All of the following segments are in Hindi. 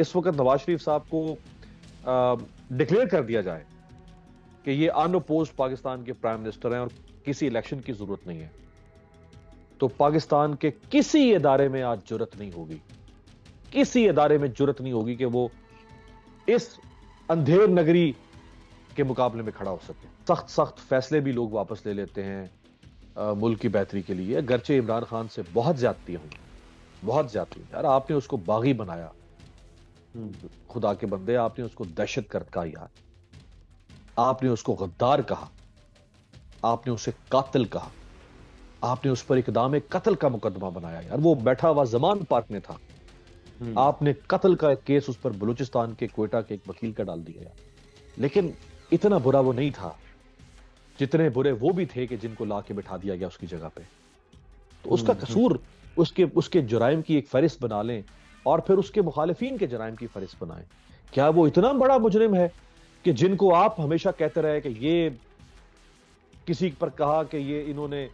इस वक्त नवाज शरीफ साहब को डिक्लेयर कर दिया जाए कि ये अनअपोज्ड पाकिस्तान के प्राइम मिनिस्टर हैं और किसी इलेक्शन की जरूरत नहीं है, तो पाकिस्तान के किसी इदारे में आज जरूरत नहीं होगी, किसी इदारे में जरूरत नहीं होगी कि वो इस अंधेर नगरी के मुकाबले में खड़ा हो सके। सख्त सख्त फैसले भी लोग वापस ले लेते हैं मुल्क की बेहतरी के लिए। अगरचे इमरान खान से बहुत ज्यादती हुई, बहुत ज्यादती। यार आपने उसको बागी बनाया, खुदा के बंदे, आपने उसको दहशतगर्द कहा यार, आपने उसको गद्दार कहा, आपने उसे कातिल कहा, आपने उस पर इकदाम कत्ल का मुकदमा बनाया। यार वो बैठा हुआ जमान पार्क में था, आपने कत्ल का एक केस उस पर बलूचिस्तान के क्वेटा के एक वकील का डाल दिया यार। लेकिन इतना बुरा वो नहीं था जितने बुरे वो भी थे कि जिनको ला के बिठा दिया गया उसकी जगह पे। तो उसका कसूर, उसके उसके जुराइम की एक फहरिस्त बना लें और फिर उसके मुखालिफिन के जुराइम की फहरिस्त बनाएं। क्या वो इतना बड़ा मुजरिम है कि जिनको आप हमेशा कहते रहे कि ये किसी पर कहा कि ये इन्होंने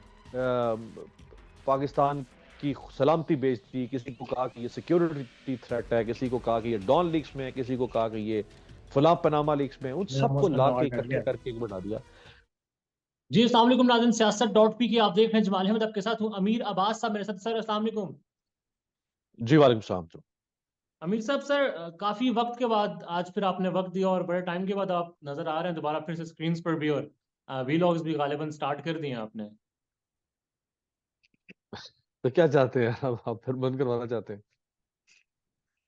पाकिस्तान की सलामती बेच दी, किसी को कहा कि ये सिक्योरिटी थ्रेट है, किसी को कहा कि ये डॉन लीक्स में है, किसी को कहा कि ये फला पनामा लीक्स में, उन सबको ला के इकट्ठे करके एक बना दिया। जी अस्सलाम वालेकुम नाज़रीन, सियासत.पी की आप देख रहे हैं। जमाल अहमद आपके साथ हूं। अमीर अब्बास साहब मेरे साथ। सर अस्सलाम वालेकुम। जी वालेकुम सलाम। जो अमीर साहब, सर काफी वक्त के बाद आज फिर आपने वक्त दिया और बड़े टाइम के बाद आप नजर आ रहे हैं दोबारा फिर से स्क्रीन पर भी, और वीलॉग्स भी गालिबन स्टार्ट कर दिए हैं आपने। तो क्या चाहते हैं आप फिर बंद करवाना चाहते हैं?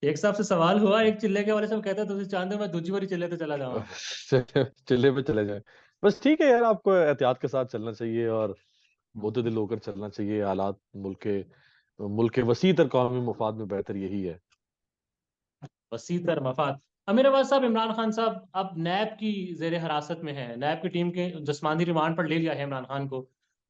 एक साहब से सवाल हुआ, एक चिल्ले के वाले साहब कहता है तुझे चाहते मैं दूसरी बारी चिल्ले तो चला जाऊँ। चिल्ले पे चले जाए। बस ठीक है यार, आपको एहतियात के साथ चलना चाहिए और मुतदिल होकर चलना चाहिए। हालात मुल्क के वसी तर कौमी मफाद में बेहतर यही है। वसी तर मफाद। अमीर अब्बास साहब, इमरान खान साहब अब नैब की जेर हिरासत में है। नैब की टीम के जस्मानी रिमांड पर ले लिया है इमरान खान को।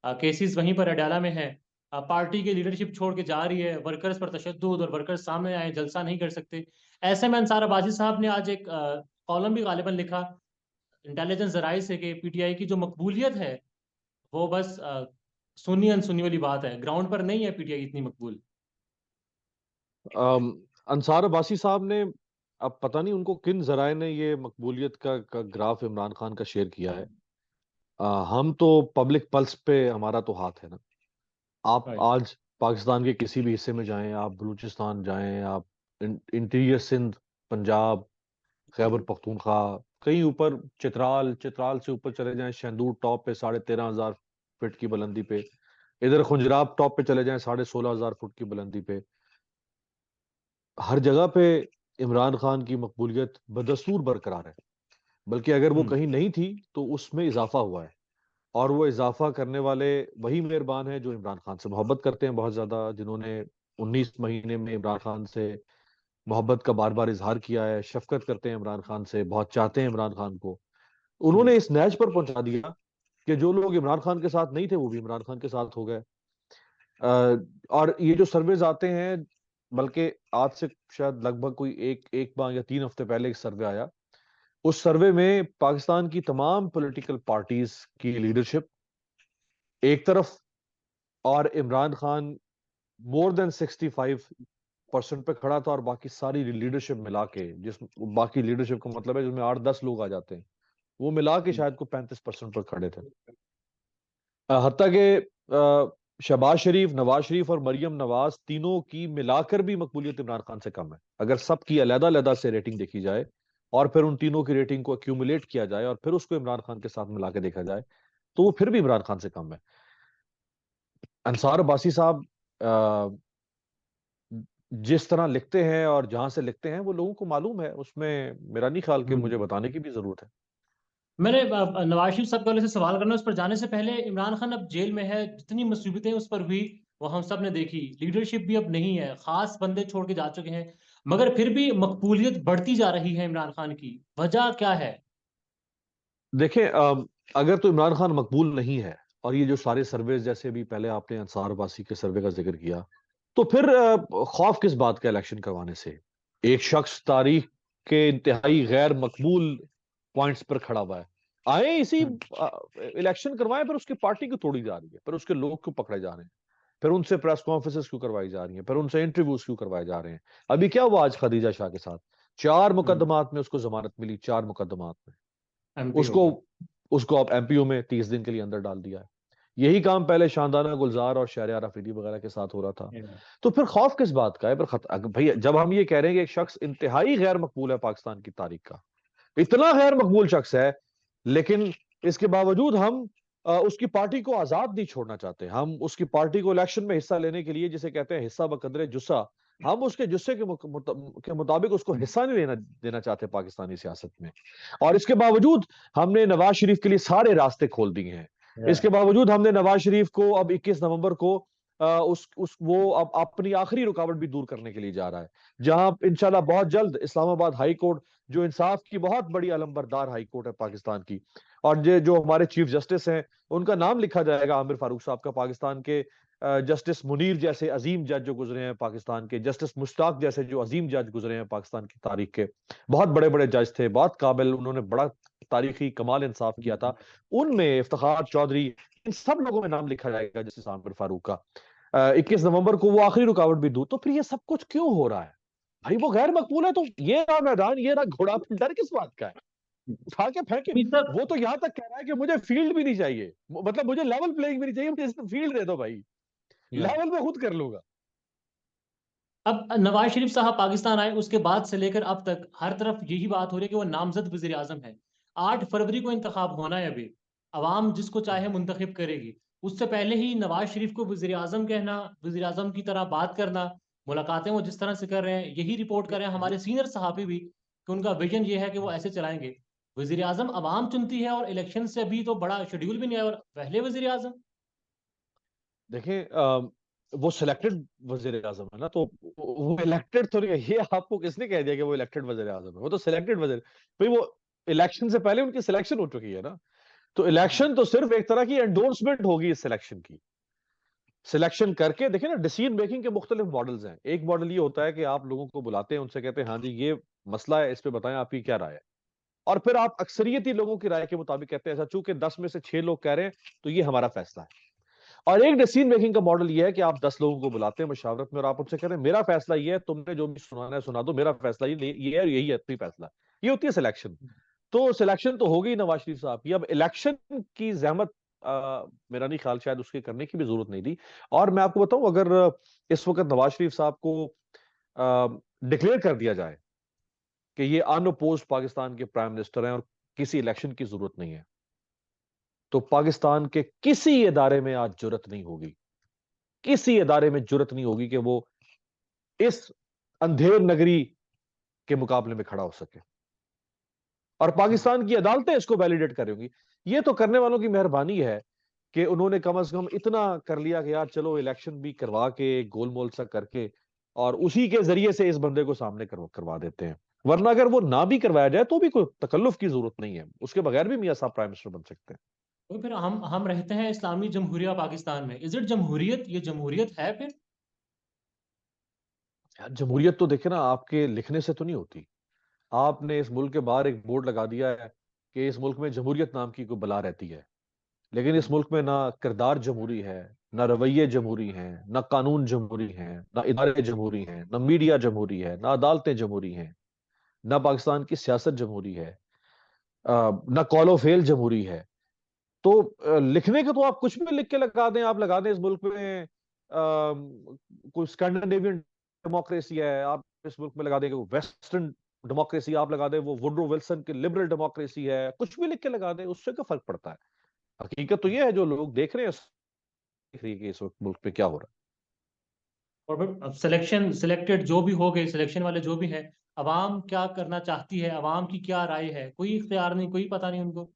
केसेस वहीं पर अडाला में है। पार्टी की लीडरशिप छोड़ के जा रही है। वर्कर्स पर तशद्दुद, और वर्कर्स सामने आए जलसा नहीं कर सकते। ऐसे में अंसार अब्बासी साहब ने आज एक कॉलम भी गालिबन लिखा इंटेलिजेंस जराए से कि पीटीआई की जो मकबूलियत है वो बस सुन्नी अनसुन्नी वाली बात है, ग्राउंड पर नहीं है पीटीआई इतनी मकबूल। अम, अंसार अब्बासी साहब ने, अब पता नहीं उनको किन जराए ने ये मकबूलियत का ग्राफ इमरान खान का शेयर किया है। हम तो पब्लिक पल्स पे हमारा तो हाथ है ना। आप राइट। आज पाकिस्तान के किसी भी हिस्से में जाएं, आप बलूचिस्तान जाएं, आप इंटीरियर सिंध, पंजाब, खैबर पख्तूनख्वा, कहीं ऊपर चित्राल, चित्राल से ऊपर चले जाएं शहदूर टॉप पे 13,500 फीट की बुलंदी पे, इधर खुंजराब टॉप पे चले जाएं 16,500 फुट की बुलंदी पे, हर जगह पे इमरान खान की मकबूलियत बदस्तूर बरकरार है। बल्कि अगर वो हम्म। कहीं नहीं थी तो उसमें इजाफा हुआ है। और वो इजाफा करने वाले वही मेहरबान हैं जो इमरान खान से मोहब्बत करते हैं बहुत ज्यादा, जिन्होंने 19 महीने में इमरान खान से मोहब्बत का बार बार इजहार किया है, शफकत करते हैं इमरान खान से, बहुत चाहते हैं इमरान खान को। उन्होंने इस नैज पर पहुंचा दिया कि जो लोग इमरान खान के साथ नहीं थे वो भी इमरान खान के साथ हो गए। और ये जो सर्वेज आते हैं, बल्कि आज से शायद लगभग कोई एक एक माह या 3 हफ्ते पहले एक सर्वे आया। उस सर्वे में पाकिस्तान की तमाम पॉलिटिकल पार्टीज की लीडरशिप एक तरफ, और इमरान खान मोर देन 65% पे खड़ा था, और बाकी सारी लीडरशिप मिला के, जिस बाकी लीडरशिप का मतलब है जिसमें 8-10 लोग आ जाते हैं, वो मिला के शायद को 35% पर खड़े थे। हत्ता के शहबाज शरीफ, नवाज शरीफ और मरियम नवाज तीनों की मिलाकर भी मकबूलियत इमरान खान से कम है। अगर सबकी अलग अलग से रेटिंग देखी जाए और फिर उन तीनों की रेटिंग को एक्यूमुलेट किया जाए और फिर उसको इमरान खान के साथ मिला के देखा जाए तो वो फिर भी इमरान खान से कम है। अंसार अब्बासी साहब जिस तरह लिखते हैं और जहां से लिखते हैं वो लोगों को मालूम है, उसमें मेरा नहीं ख्याल कि हम्म। मुझे बताने की भी जरूरत है। मैंने नवाज शरीफ साहब के वाले से सवाल करना, उस पर जाने से पहले इमरान खान अब जेल में है, जितनी मुसीबतें उस पर हुई वो हम सब ने देखी। लीडरशिप भी अब नहीं है, खास बंदे छोड़ के जा चुके हैं, मगर फिर भी मकबूलियत बढ़ती जा रही है इमरान खान की। वजह क्या है? देखें, अगर तो इमरान खान मकबूल नहीं है, और ये जो सारे सर्वे जैसे भी पहले आपने अंसार अब्बासी के सर्वे का जिक्र किया, तो फिर खौफ किस बात का इलेक्शन करवाने से? एक शख्स तारीख के इंतहाई गैर मकबूल पॉइंट्स पर खड़ा हुआ है, आए इसी हम्म। इलेक्शन करवाएं, पर उसकी पार्टी क्यों तोड़ी जा रही है, पर उसके लोग क्यों पकड़े जा रहे हैं, फिर उनसे प्रेस कॉन्फ्रेंसेस क्यों करवाई जा रही हैं, फिर उनसे इंटरव्यूज क्यों करवाए जा रहे हैं? अभी क्या हुआ आज खदीजा शाह के साथ? 4 हम्म, मुकदमात में उसको जमानत मिली, 4 मुकदमात में। एमपी हो उसको गया। उसको अब एमपीओ में 30 दिन के लिए अंदर डाल दिया है। यही काम पहले शानदाना गुलजार और शहरयार अफरीदी वगैरह के साथ हो रहा था। Yeah. तो फिर खौफ किस बात का है? भाई जब हम ये कह रहे हैं कि एक शख्स इंतहाई गैर मकबूल है पाकिस्तान की तारीख का, इतना गैर मकबूल शख्स है, लेकिन इसके बावजूद हम उसकी पार्टी को आजाद नहीं छोड़ना चाहते। हम उसकी पार्टी को इलेक्शन में हिस्सा लेने के लिए, जिसे कहते हैं हिस्सा बकदरे जुस्सा, हम उसके जुस्से के मुताबिक उसको हिस्सा नहीं लेना देना चाहते पाकिस्तानी सियासत में। और इसके बावजूद हमने नवाज शरीफ के लिए सारे रास्ते खोल दिए हैं। Yeah. इसके बावजूद हमने नवाज शरीफ को अब 21 नवंबर को उस वो अब अपनी आखिरी रुकावट भी दूर करने के लिए जा रहा है, जहां इंशाल्लाह बहुत जल्द इस्लामाबाद हाई कोर्ट, जो इंसाफ की बहुत बड़ी अलंबरदार हाई कोर्ट है पाकिस्तान की, और जो हमारे चीफ जस्टिस हैं, उनका नाम लिखा जाएगा आमिर फारूक साहब का। पाकिस्तान के जस्टिस मुनीर जैसे अजीम जज जो गुजरे हैं पाकिस्तान के, जस्टिस मुश्ताक जैसे जो अजीम जज गुजरे हैं पाकिस्तान की तारीख के, बहुत बड़े बड़े जज थे, बहुत काबिल, उन्होंने बड़ा तारीखी कमाल इंसाफ किया था। उनमें इफ्तिखार चौधरी, इन सब लोगों में नाम लिखा जाएगा जस्टिस आमिर फारूक का। 21 नवंबर को वो आखिरी रुकावट भी दूर। तो फिर ये सब कुछ क्यों हो रहा है? भाई वो गैर मकबूल है तो ये रहा मैदान, ये रहा घोड़ा, फिर डर किस बात का है? उठा के फेंके। अभी तक वो तो यहां तक कह रहा है कि मुझे फील्ड भी नहीं चाहिए, मतलब मुझे लेवल प्लेइंग भी नहीं चाहिए, मुझे फील्ड दे दो भाई, या लेवल में खुद कर लूंगा। अब नवाज शरीफ साहब पाकिस्तान आए उसके बाद से लेकर अब तक हर तरफ यही बात हो रही है कि वो नामजद वजीर आजम है। 8 फरवरी को इंतखाब होना है अभी। अवाम जिसको चाहे मुंतखब करेगी। उससे पहले ही नवाज शरीफ को वजीर आजम कहना, वजीर आजम की तरह बात करना, मुलाकातें वो जिस तरह से कर रहे हैं, यही रिपोर्ट कर रहे हैं हमारे सीनियर सहाफ़ी भी कि उनका विजन ये है कि वो ऐसे चलाएंगे। वजीर आजम अवाम चुनती है और इलेक्शन से अभी तो बड़ा शेड्यूल भी नहीं आया और पहले वजीर आजम। देखें, वो सिलेक्टेड वजीर आजम है ना, तो वो इलेक्टेड तो नहीं है। ये आपको किसने कह दिया कि वो इलेक्टेड वजीर आजम है? वो तो सिलेक्टेड वजीर, भाई वो इलेक्शन से पहले उनकी सिलेक्शन हो चुकी है ना। तो इलेक्शन तो सिर्फ एक तरह की एंडोर्समेंट होगी इस सिलेक्शन की। सिलेक्शन करके देखिए ना, डिसीजन मेकिंग के मुख्तलिफ मॉडल्स हैं। एक मॉडल ये होता है कि आप लोगों को बुलाते हैं, उनसे कहते हैं हाँ जी ये मसला है, इस पे बताएं आपकी क्या राय है, और फिर आप अक्सरियती लोगों की राय के मुताबिक कहते हैं ऐसा, चूंकि 10 में से 6 लोग कह रहे हैं तो ये हमारा फैसला है। और एक डिसीजन मेकिंग का मॉडल ये है कि आप 10 लोगों को बुलाते हैं मशावरत में, और आप उनसे कहते हैं मेरा फैसला ये है, तुमने जो भी सुनाना है सुना दो, मेरा फैसला ये है, यही है तुम्ही फैसला। ये होती है सिलेक्शन। तो सिलेक्शन तो हो गई नवाज शरीफ साहब की। अब इलेक्शन की जहमत मेरा नहीं ख्याल शायद उसके करने की भी जरूरत नहीं थी। और मैं आपको बताऊं, अगर इस वक्त नवाज शरीफ साहब को डिक्लेयर कर दिया जाए कि ये अनअपोज्ड पाकिस्तान के प्राइम मिनिस्टर हैं और किसी इलेक्शन की जरूरत नहीं है, तो पाकिस्तान के किसी इदारे में आज जरूरत नहीं होगी, किसी इदारे में जरूरत नहीं होगी कि वो इस अंधेर नगरी के मुकाबले में खड़ा हो सके, और पाकिस्तान की अदालतें इसको वैलिडेट करेंगी। ये तो करने वालों की मेहरबानी है कि उन्होंने कम से कम इतना कर लिया कि यार चलो इलेक्शन भी करवा के गोलमोल सा करके, और उसी के जरिए से इस बंदे को सामने करवा देते हैं। वरना अगर वो ना भी करवाया जाए तो भी कोई तकल्लुफ की जरूरत नहीं है, उसके बगैर भी मियां साहब प्राइम मिनिस्टर बन सकते हैं। तो फिर हम रहते हैं इस्लामी जमहूरिया पाकिस्तान में, इज इट जमहूरियत? ये जमहूरियत है फिर? यार जमहूरियत तो देखे ना, आपके लिखने से तो नहीं होती। आपने इस मुल्क के बाहर एक बोर्ड लगा दिया है कि इस मुल्क में जमहूरियत नाम की कोई बला रहती है, लेकिन इस मुल्क में ना किरदार जमहूरी है, ना रवैये जमहूरी हैं, ना कानून जमहूरी हैं, ना इदारे जमहूरी हैं, ना मीडिया जमहूरी है, ना अदालतें जमहूरी हैं, ना पाकिस्तान की सियासत जमहूरी है, ना कॉलो फेल जमहूरी है। तो लिखने के तो आप कुछ भी लिख के लगा दें, आप लगा दें इस मुल्क में कोई स्कैंडिनेवियन डेमोक्रेसी है, आप इस मुल्क में लगा दें वेस्टर्न डेमोक्रेसी, आप लगा दें वो वुडरो विल्सन की लिबरल डेमोक्रेसी है, कुछ भी लिख के लगा दें, उससे क्या फर्क पड़ता है? हकीकत तो ये है, जो लोग देख रहे हैं, देख रही है कि इस वक्त मुल्क पे क्या हो रहा और फिर अब सिलेक्शन सिलेक्टेड जो भी हो गए, सिलेक्शन वाले जो भी हैं, अवाम क्या करना चाहती है, अवाम की क्या राय है, कोई इख्तियार नहीं, कोई पता नहीं उनको। है।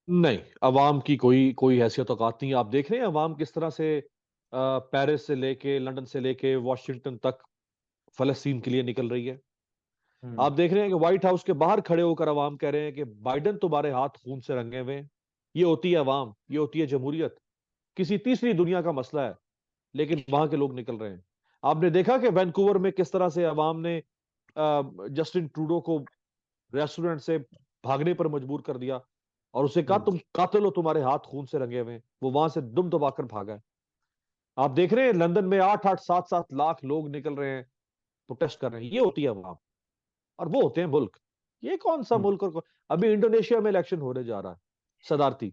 नहीं, अवाम की कोई कोई हैसियत औकात नहीं है। आप देख रहे हैं अवाम किस तरह से पेरिस से लेके, लंदन से लेके वाशिंगटन तक फलस्तीन के लिए निकल रही है। हम्म। आप देख रहे हैं कि व्हाइट हाउस के बाहर खड़े होकर अवाम कह रहे हैं कि बाइडन तुम्हारे हाथ खून से रंगे हुए हैं। ये होती है अवाम, ये होती है जमहूरियत। किसी तीसरी दुनिया का मसला है, लेकिन वहां के लोग निकल रहे हैं। आपने देखा कि वैंकूवर में किस तरह से अवाम ने जस्टिन ट्रूडो को रेस्टोरेंट से भागने पर मजबूर कर दिया, और उसे कहा हम्म। तुम कातिल हो, तुम्हारे हाथ खून से रंगे हुए हैं। वो वहां से दुम दबाकर भागा है। आप देख रहे हैं लंदन में 8-8 7-7 लाख लोग निकल रहे हैं, प्रोटेस्ट कर रहे हैं। ये होती है अवाम। और वो होते हैं मुल्क। ये कौन सा मुल्क? और अभी इंडोनेशिया में इलेक्शन होने जा रहा है सदारती,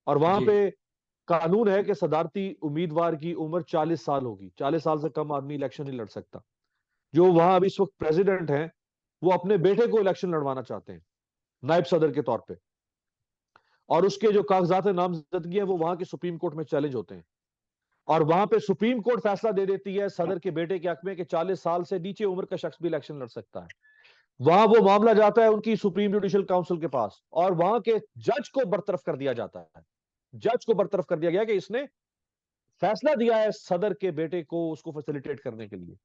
और वहां जी, पे कानून है कि सदारती उम्मीदवार की उम्र 40 साल होगी, 40 साल से कम आदमी इलेक्शन नहीं लड़ सकता। जो वहां अभी इस वक्त प्रेसिडेंट हैं, वो अपने बेटे को इलेक्शन लड़वाना चाहते हैं नायब सदर के तौर पे, और उसके जो कागजात नामजदगी है वो वहां की सुप्रीम कोर्ट में चैलेंज होते हैं, और वहां पे सुप्रीम कोर्ट फैसला दे देती है सदर के बेटे के हक में कि 40 साल से नीचे उम्र का शख्स भी इलेक्शन लड़ सकता है। वहां वो मामला जाता है उनकी सुप्रीम जुडिशियल काउंसिल के पास, और वहां के जज को बरतरफ कर दिया जाता है। जज को बरतरफ कर दिया गया कि इसने फैसला दिया है सदर के बेटे को उसको फैसिलिटेट करने के लिए।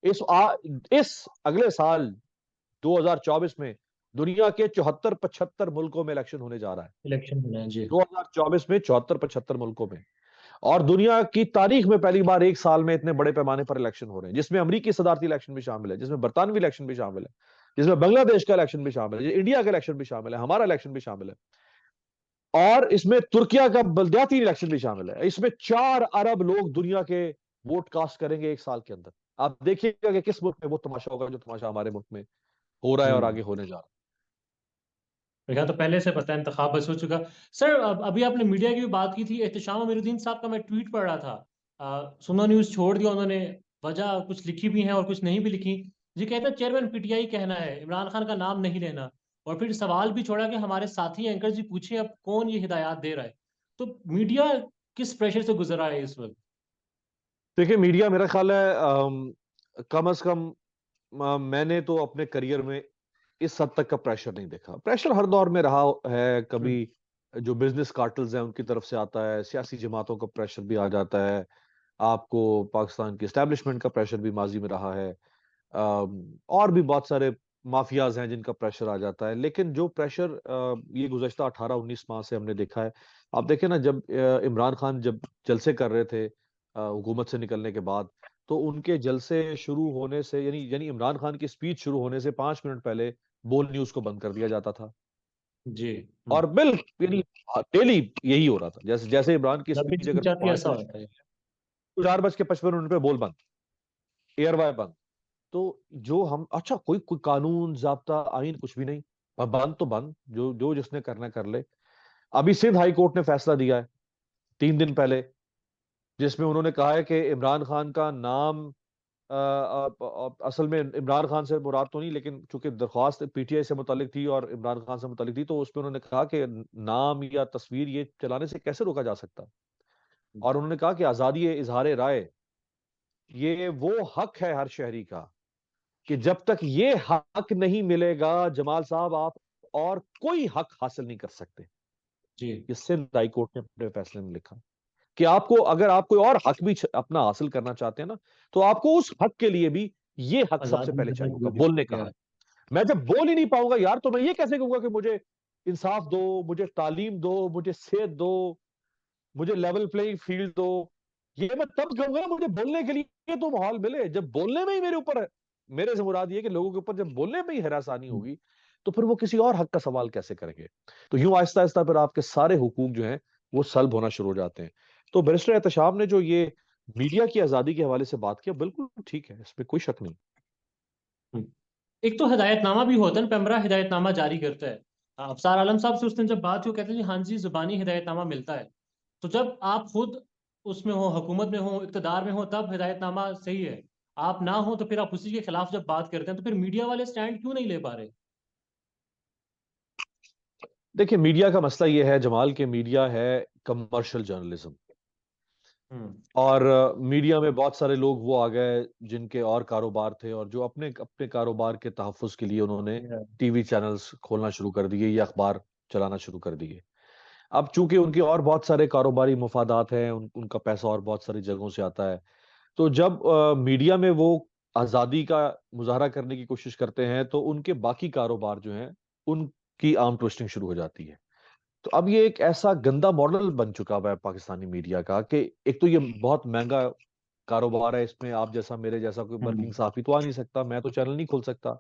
इस अगले साल 2024 में दुनिया के 74-75 मुल्कों में इलेक्शन होने जा रहा है। इलेक्शन होना है, जी। 2024 में 74-75 मुल्कों में, और दुनिया की तारीख में पहली बार एक साल में इतने बड़े पैमाने पर इलेक्शन हो रहे हैं, जिसमें अमेरिकी सदारती इलेक्शन भी शामिल है, जिसमें बरतानवी इलेक्शन भी शामिल है, जिसमें बांग्लादेश का इलेक्शन भी शामिल है, इंडिया का इलेक्शन भी शामिल है, हमारा इलेक्शन भी शामिल है, और इसमें तुर्किया का बल्दियाती इलेक्शन भी शामिल है। इसमें 4 अरब लोग दुनिया के वोट कास्ट करेंगे एक साल के अंदर। आप देखिएगा कि किस मुल्क में वो तमाशा होगा जो तमाशा हमारे मुल्क में हो रहा है और आगे होने जा रहा मेरे ख्याल तो पहले से पता है, इंतखाब बस हो चुका। सर, अभी आपने मीडिया की भी बात की थी, एहतशाम अमीरुद्दीन साहब का मैं ट्वीट पढ़ रहा था। सुनो न्यूज़ छोड़ दिया उन्होंने, वजह कुछ लिखी भी हैं और कुछ नहीं भी लिखी। जी कहते हैं चेयरमैन पीटीआई कहना है, इमरान खान का नाम नहीं लेना। और फिर सवाल भी छोड़ा कि हमारे साथी एंकर जी पूछे अब कौन ये हिदायत दे रहा है। तो मीडिया किस प्रेशर से गुजर रहा है इस वक्त? है। देखिए, मीडिया मेरा ख्याल है कम अज कम मैंने तो अपने करियर में इस हद तक का प्रेशर नहीं देखा। प्रेशर हर दौर में रहा है, कभी हम्म, जो बिजनेस कार्टल्स हैं उनकी तरफ से आता है, सियासी जमातों का प्रेशर भी आ जाता है, आपको पाकिस्तान की एस्टेब्लिशमेंट का प्रेशर भी माजी में रहा है, और भी बहुत सारे माफियाज हैं जिनका प्रेशर आ जाता है। लेकिन जो प्रेशर ये गुज़श्ता 18-19 माह से हमने देखा है, आप देखें ना, जब इमरान खान जब जलसे कर रहे थे हुकूमत से निकलने के बाद, तो उनके जलसे शुरू होने से, यानी यानी इमरान खान की स्पीच शुरू होने से 5 मिनट पहले बोल न्यूज को बंद कर दिया जाता था। जी। और बिल यानी डेली यही हो रहा था, जैसे जैसे इमरान की जब भी स्पीच अगर स्पीच आती है पांच ऐसा मिनट होता है। तो 4:55 पे बोल बंद, एयरवाय बंद। तो जो हम, अच्छा, कोई कोई कानून जाब्ता आइन कुछ भी नहीं, बंद तो बंद, जो जो जिसने करना कर ले। अभी सिंध हाई कोर्ट ने फैसला दिया है 3 दिन पहले, जिसमें उन्होंने कहा है कि इमरान खान का नाम, असल में इमरान खान से मुराद तो नहीं, लेकिन चूंकि दरख्वास्त पीटीआई से मुतालिक थी और इमरान खान से मुतालिक थी, तो उसमें उन्होंने कहा कि नाम या तस्वीर ये चलाने से कैसे रोका जा सकता। और उन्होंने कहा कि आज़ादी इजहार राय ये वो हक है हर शहरी का, कि जब तक ये हक नहीं मिलेगा जमाल साहब, आप और कोई हक हासिल नहीं कर सकते। जी। ये सिंध हाई कोर्ट ने अपने फैसले में लिखा कि आपको, अगर आप कोई और हक भी अपना हासिल करना चाहते हैं ना, तो आपको उस हक के लिए भी ये हक सबसे आजादी पहले देना चाहिए होगा, जरूरी बोलने का है। हक। मैं जब बोल ही नहीं पाऊंगा यार, तो मैं ये कैसे कहूंगा कि मुझे इंसाफ दो, मुझे तालीम दो, मुझे सेहत दो, मुझे लेवल प्लेइंग फील्ड दो। ये मैं तब कहूंगा मुझे बोलने के लिए तो माहौल मिले। जब बोलने में ही मेरे ऊपर, मेरे से मुराद ये कि लोगों के ऊपर जब बोलने में ही हरासानी होगी, तो फिर वो किसी और हक का सवाल कैसे करेंगे? तो यूं आहिस्ता आहिस्ता फिर आपके सारे हुकूक जो हैं वो सल्ब होना शुरू हो जाते हैं। तो बैरिस्टर एहतशाम ने जो ये मीडिया की आजादी के हवाले से बात किया, बिल्कुल ठीक है, इसमें कोई शक नहीं। हम्म। एक तो हिदायतनामा भी होता है ना, पेमरा हिदायतनामा जारी करता है। अफसार आलम साहब से उस दिन जब बात हुई, कहते हैं जी हाँ जी, जुबानी हिदायतनामा मिलता है। तो जब आप खुद उसमें हो, हुकूमत में हो, इक़्तिदार में हो, तब हिदायतनामा सही है। आप ना हो तो फिर आप उसी के खिलाफ जब बात करते हैं, तो फिर मीडिया वाले स्टैंड क्यों नहीं ले पा रहे? देखिए, मीडिया का मसला ये है जमाल, के मीडिया है कमर्शियल जर्नलिज्म, हम्म। और मीडिया में बहुत सारे लोग वो आ गए जिनके और कारोबार थे, और जो अपने अपने कारोबार के तहफ़्फ़ुज़ के लिए उन्होंने Yeah. टीवी चैनल्स खोलना शुरू कर दिए या अखबार चलाना शुरू कर दिए। अब चूंकि उनके और बहुत सारे कारोबारी मुफादात हैं, उनका पैसा और बहुत सारी जगहों से आता है, तो जब मीडिया में वो आज़ादी का मुजाहरा करने की कोशिश करते हैं, तो उनके बाकी कारोबार जो हैं उनकी आर्म ट्विस्टिंग शुरू हो जाती है। तो अब ये एक ऐसा गंदा मॉडल बन चुका हुआ है पाकिस्तानी मीडिया का, कि एक तो ये बहुत महंगा कारोबार है, इसमें आप जैसा मेरे जैसा कोई वर्किंग हम्म। साथी तो आ नहीं सकता, मैं तो चैनल नहीं खोल सकता।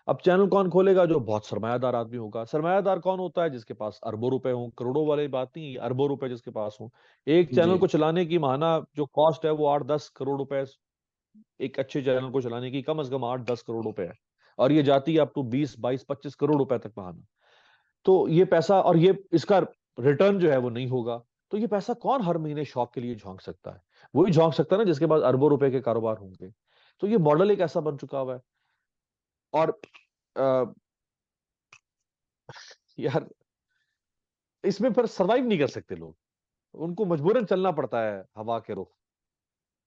अब चैनल कौन खोलेगा? जो बहुत सरमायादार आदमी होगा। सरमायादार कौन होता है? जिसके पास अरबों रुपए हों, करोड़ों वाली बात नहीं, अरबों रुपए जिसके पास हों। एक जी। चैनल को चलाने की माहाना जो कॉस्ट है वो 8-10 करोड़ रुपए, एक अच्छे चैनल को चलाने की कम से कम 8-10 करोड़ रुपए है। और ये जाती है अप टू 20, 22, 25 करोड़ रुपए तक बहाना। तो ये पैसा और ये इसका रिटर्न जो है वो नहीं होगा। तो ये पैसा कौन हर महीने शौक के लिए झोंक सकता है? वही झोंक सकता है ना जिसके पास अरबों रुपए के कारोबार होंगे। तो ये मॉडल एक ऐसा बन चुका हुआ है। और आ, यार, इसमें फिर सरवाइव नहीं कर सकते लोग। उनको मजबूरन चलना पड़ता है हवा के रुख।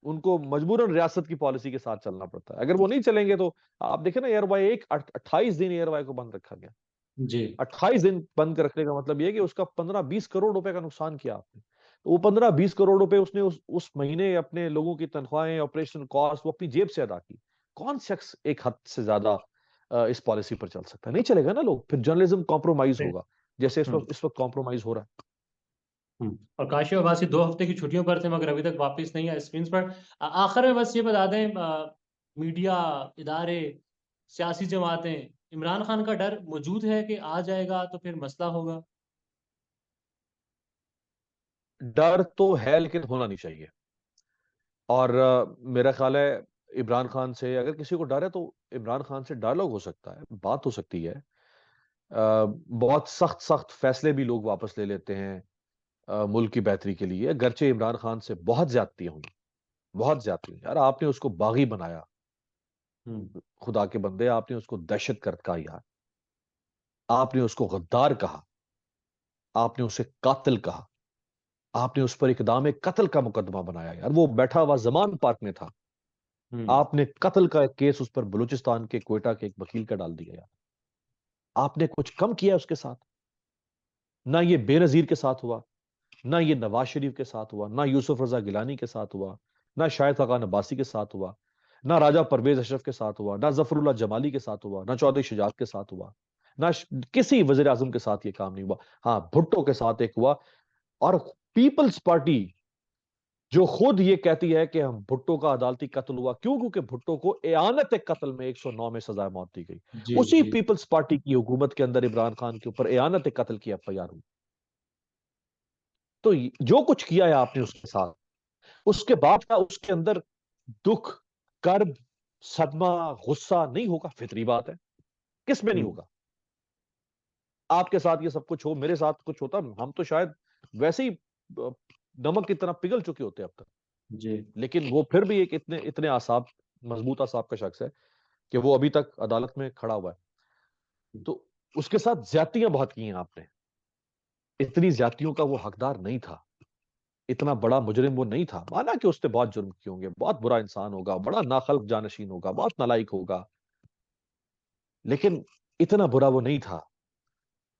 उनको मजबूरन रियासत की पॉलिसी के साथ चलना पड़ता है। अगर वो नहीं चलेंगे तो आप देखें ना, एयरवाई एक 28 दिन एयरवाई को बंद रखा गया। जी। 28 दिन बंद रखने का मतलब ये कि उसका 15-20 करोड़ रुपए का नुकसान किया आपने। तो वो 15-20 करोड़ रुपए उसने उस महीने अपने लोगों की तनख्वाहें, ऑपरेशन कॉस्ट वो अपनी जेब से अदा की। कौन शख्स एक हद से ज्यादा इस पॉलिसी पर चल सकता है? नहीं चलेगा ना लोग। फिर जर्नलिज्म कॉम्प्रोमाइज होगा, जैसे हम्म इस वक्त कॉम्प्रोमाइज हो रहा है। और काशी अब्बासी 2 हफ्ते की छुट्टियों पर थे मगर अभी तक वापस नहीं आए स्क्रीन पर। आखिर में बस ये बता दें, मीडिया इदारे, सियासी जमातें, इमरान खान का डर मौजूद है कि आ जाएगा तो फिर मसला होगा। डर तो है लेकिन होना नहीं चाहिए। और मेरा ख्याल है इमरान खान से अगर किसी को डर है तो इमरान खान से डायलॉग हो सकता है, बात हो सकती है। बहुत सख्त सख्त फैसले भी लोग वापस ले लेते हैं मुल्क की बेहतरी के लिए। अगरचे इमरान खान से बहुत ज्यादतियां हुई, बहुत ज्यादती हुई। यार, आपने उसको बागी बनाया। हम्म खुदा के बंदे, आपने उसको दहशतगर्द कहा यार। आपने उसको गद्दार कहा। आपने उसे कातिल कहा। आपने उस पर इकदाम कत्ल का मुकदमा बनाया यार। वो बैठा हुआ जमान पार्क में था। हम्म आपने कत्ल का एक केस उस पर बलूचिस्तान के क्वेटा के एक वकील का डाल दिया यार। आपने कुछ कम किया उसके साथ? ना ये बेनजीर के साथ हुआ, ना ये नवाज शरीफ के साथ हुआ, ना यूसुफ रजा गिलानी के साथ हुआ, ना शाहिद खाकान अब्बासी के साथ हुआ, ना राजा परवेज अशरफ के साथ हुआ, ना जफरुल्लाह जमाली के साथ हुआ, ना चौधरी शुजात के साथ हुआ, ना किसी वजीर आजम के साथ ये काम नहीं हुआ। हाँ, भुट्टो के साथ एक हुआ। और पीपल्स पार्टी जो खुद ये कहती है कि हम भुट्टो का अदालती कत्ल हुआ, क्यों? क्योंकि भुट्टो को एआनत कत्ल में 109 में सजाए मौत दी गई। जी उसी जी। पीपल्स पार्टी की हुकूमत के अंदर इमरान खान के ऊपर एआनत कत्ल की एफआईआर हुई। तो जो कुछ किया है आपने उसके साथ, उसके बाद का उसके अंदर दुख, कर्ब, सदमा, गुस्सा नहीं होगा? फितरी बात है। किस में नहीं हम्म होगा? आपके साथ ये सब कुछ हो, मेरे साथ कुछ होता, हम तो शायद वैसे ही नमक की तरह पिघल चुके होते अब तक। जी। लेकिन वो फिर भी एक इतने इतने आसाब, मजबूत आसाब का शख्स है कि वो अभी तक अदालत में खड़ा हुआ है। तो उसके साथ ज्यादतियां बहुत की हैं आपने। इतनी ज्यादतियों का वो हकदार नहीं था। इतना बड़ा मुजरिम वो नहीं था। माना कि उसने बहुत जुर्म किए होंगे, बहुत बुरा इंसान होगा, बड़ा नाखल्फ जानशीन होगा, बहुत नालायक होगा, लेकिन इतना बुरा वो नहीं था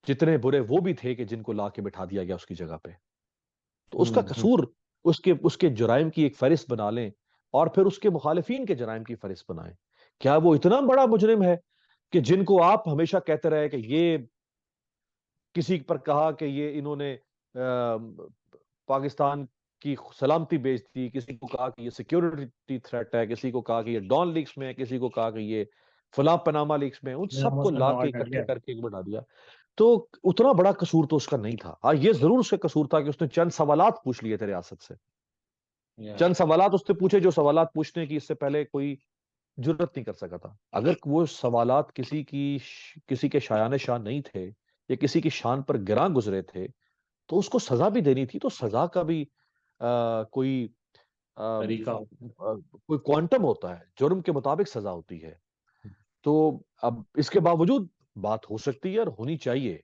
जितने बुरे वो भी थे कि जिनको ला के बिठा दिया गया उसकी जगह पे। तो उसका हम्म। कसूर, उसके उसके जुराइम की एक फहरिस्त बना लें और फिर उसके मुखालिफिन के जुराइम की फहरिस्त बनाएं। क्या वो इतना बड़ा मुजरिम है कि जिनको आप हमेशा कहते रहे कि ये किसी पर कहा कि ये इन्होंने पाकिस्तान की सलामती बेच दी, किसी को कहा कि ये सिक्योरिटी थ्रेट है, किसी को कहा कि ये डॉन लीक्स में है, किसी को कहा कि ये फला पनामा लीक्स में है, उन मेरा सबको मुझ पर ला के सवाल टल इकट्ठे गया। करके एक बना दिया। तो उतना बड़ा कसूर तो उसका नहीं था। हाँ, ये जरूर उसका कसूर था कि उसने चंद सवालात पूछ लिए थे रियासत से। या चंद सवालात उसने पूछे जो सवालात पूछने की इससे पहले कोई जुर्रत नहीं कर सका था। अगर वो सवालात किसी के शायान शान नहीं थे या किसी की शान पर गिरां गुजरे थे तो उसको सजा भी देनी थी। तो सजा का भी कोई तरीका। कोई क्वांटम होता है, जुर्म के मुताबिक सजा होती है। तो अब इसके बावजूद बात हो सकती है और होनी चाहिए।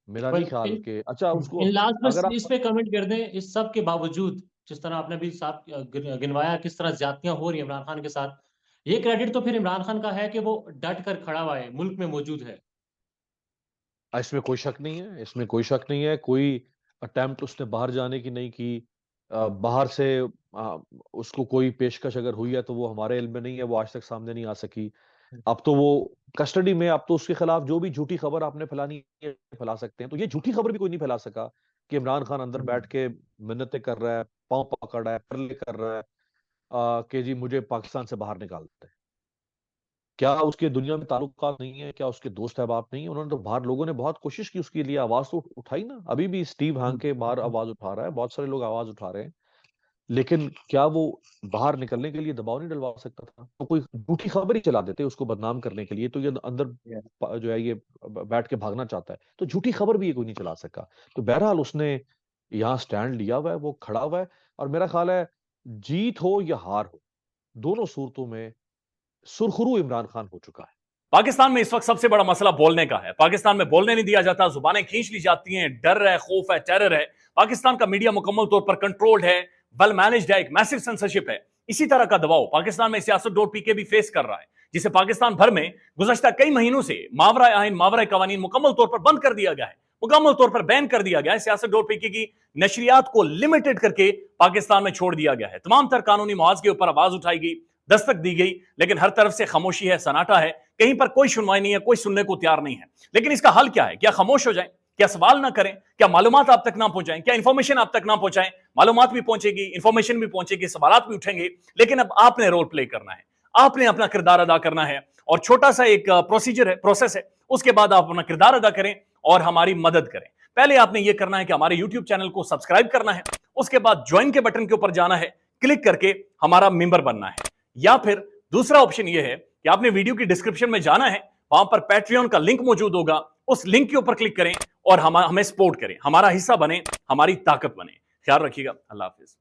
मेरा पर नहीं ख्याल कि अच्छा उसको इन लास्ट बस अगर इस आप पे कमेंट कर दें, इस सब के बावजूद जिस तरह आपने भी साफ गिनवाया किस तरह ज्यादतियां हो रही हैं इमरान खान के साथ, ये क्रेडिट तो फिर इमरान खान का है कि वो डट कर खड़ा हुआ है, मुल्क में मौजूद है। इसमें कोई शक नहीं है, इसमें कोई शक नहीं है। कोई अटेम्प्ट उसने बाहर जाने की नहीं की। बाहर से उसको कोई पेशकश अगर हुई है तो वो हमारे इल्म में नहीं है, वो आज तक सामने नहीं आ सकी। अब तो वो कस्टडी में, अब तो उसके खिलाफ जो भी झूठी खबर आपने फैलानी है फैला सकते हैं। तो ये झूठी खबर भी कोई नहीं फैला सका कि इमरान खान अंदर बैठ के मिन्नतें कर रहा है, पांव पकड़ रहा है, परले कर रहा है कि जी मुझे पाकिस्तान से बाहर निकालते हैं। क्या उसके दुनिया में ताल्लुकात नहीं है? क्या उसके दोस्त अहबाब नहीं है? उन्होंने तो बाहर, लोगों ने बहुत कोशिश की उसके लिए, आवाज तो उठाई ना। अभी भी स्टीव हांग के बाहर आवाज उठा रहा है, बहुत सारे लोग आवाज उठा रहे हैं। लेकिन क्या वो बाहर निकलने के लिए दबाव नहीं डलवा सकता था? तो कोई झूठी खबर ही चला देते उसको बदनाम करने के लिए, तो ये अंदर जो है ये बैठ के भागना चाहता है, तो झूठी खबर भी ये कोई नहीं चला सका। तो बहरहाल उसने यहाँ स्टैंड लिया हुआ है, वो खड़ा हुआ है, और मेरा ख्याल है जीत हो या हार हो, दोनों सूरतों में सुरखरू इमरान खान हो चुका है। पाकिस्तान में इस वक्त सबसे बड़ा मसला बोलने का है। पाकिस्तान में बोलने नहीं दिया जाता, जुबानें खींच ली जाती हैं, डर है, खौफ है, टेरर है। पाकिस्तान का मीडिया मुकम्मल तौर पर कंट्रोल्ड है, वेल मैनेज्ड है, एक मैसिव सेंसरशिप है। इसी तरह का दबाव पाकिस्तान में सियासत.pk भी फेस कर रहा है, जिसे पाकिस्तान भर में गुज़श्ता कई महीनों से मावरा आइन, मावरा कवानीन मुकम्मल तौर पर बंद कर दिया गया है, मुकम्मल तौर पर बैन कर दिया गया है। सियासत.pk की नशरियात को लिमिटेड करके पाकिस्तान में छोड़ दिया गया है। तमाम तर कानूनी मुआवजे के ऊपर आवाज उठाई गई, दस्तक दी गई, लेकिन हर तरफ से खामोशी है, सन्नाटा है, कहीं पर कोई सुनवाई नहीं है, कोई सुनने को तैयार नहीं है। लेकिन इसका हल क्या है? क्या खामोश हो जाएं? क्या सवाल ना करें? क्या मालूमात आप तक ना पहुंचाएं? क्या इंफॉर्मेशन आप तक ना पहुंचाएं? मालूमात भी पहुंचेगी, इंफॉर्मेशन भी पहुंचेगी, सवालात भी उठेंगे, लेकिन अब आपने रोल प्ले करना है, आपने अपना किरदार अदा करना है। और छोटा सा एक प्रोसीजर है, प्रोसेस है, उसके बाद आप अपना किरदार अदा करें और हमारी मदद करें। पहले आपने यह करना है कि हमारे यूट्यूब चैनल को सब्सक्राइब करना है, उसके बाद ज्वाइन के बटन के ऊपर जाना है, क्लिक करके हमारा मेंबर बनना है। या फिर दूसरा ऑप्शन यह है कि आपने वीडियो की डिस्क्रिप्शन में जाना है, वहां पर पैट्रियन का लिंक मौजूद होगा, उस लिंक के ऊपर क्लिक करें और हमें सपोर्ट करें, हमारा हिस्सा बने, हमारी ताकत बने। ख्याल रखिएगा। अल्लाह हाफिज।